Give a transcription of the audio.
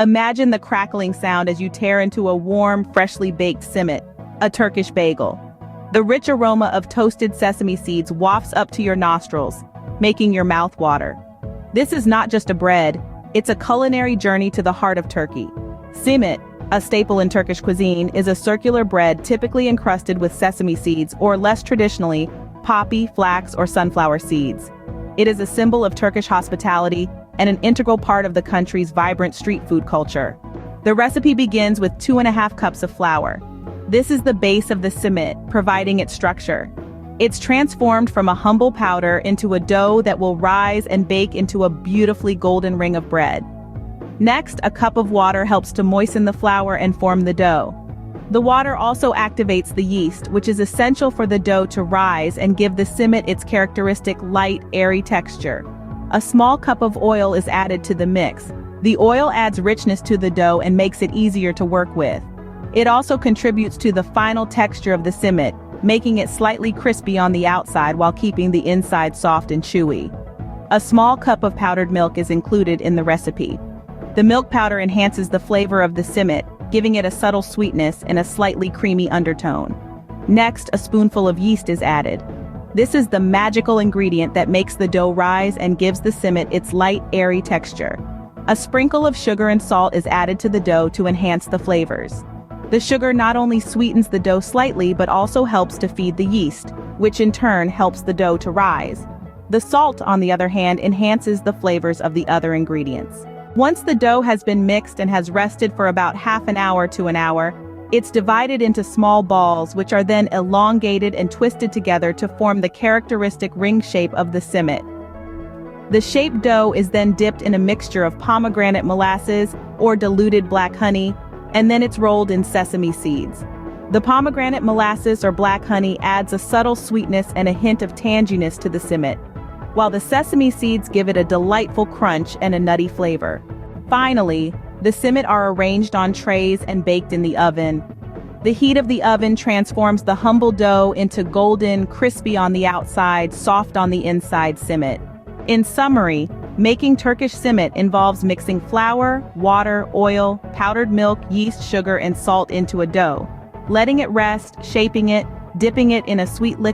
Imagine the crackling sound as you tear into a warm, freshly baked simit, a Turkish bagel. The rich aroma of toasted sesame seeds wafts up to your nostrils, making your mouth water. This is not just a bread, it's a culinary journey to the heart of Turkey. Simit, a staple in Turkish cuisine, is a circular bread typically encrusted with sesame seeds or, less traditionally, poppy, flax, or sunflower seeds. It is a symbol of Turkish hospitality and an integral part of the country's vibrant street food culture. The recipe begins with 2.5 cups of flour. This is the base of the simit, providing its structure. It's transformed from a humble powder into a dough that will rise and bake into a beautifully golden ring of bread. Next, a cup of water helps to moisten the flour and form the dough. The water also activates the yeast, which is essential for the dough to rise and give the simit its characteristic light, airy texture. A small cup of oil is added to the mix. The oil adds richness to the dough and makes it easier to work with. It also contributes to the final texture of the simit, making it slightly crispy on the outside while keeping the inside soft and chewy. A small cup of powdered milk is included in the recipe. The milk powder enhances the flavor of the simit, giving it a subtle sweetness and a slightly creamy undertone. Next, a spoonful of yeast is added. This is the magical ingredient that makes the dough rise and gives the simit its light, airy texture. A sprinkle of sugar and salt is added to the dough to enhance the flavors. The sugar not only sweetens the dough slightly but also helps to feed the yeast, which in turn helps the dough to rise. The salt, on the other hand, enhances the flavors of the other ingredients. Once the dough has been mixed and has rested for about half an hour to an hour, it's divided into small balls which are then elongated and twisted together to form the characteristic ring shape of the simit. The shaped dough is then dipped in a mixture of pomegranate molasses or diluted black honey, and then it's rolled in sesame seeds. The pomegranate molasses or black honey adds a subtle sweetness and a hint of tanginess to the simit, while the sesame seeds give it a delightful crunch and a nutty flavor. Finally, the simit are arranged on trays and baked in the oven. The heat of the oven transforms the humble dough into golden, crispy on the outside, soft on the inside simit. In summary, making Turkish simit involves mixing flour, water, oil, powdered milk, yeast, sugar, and salt into a dough, letting it rest, shaping it, dipping it in a sweet liquid,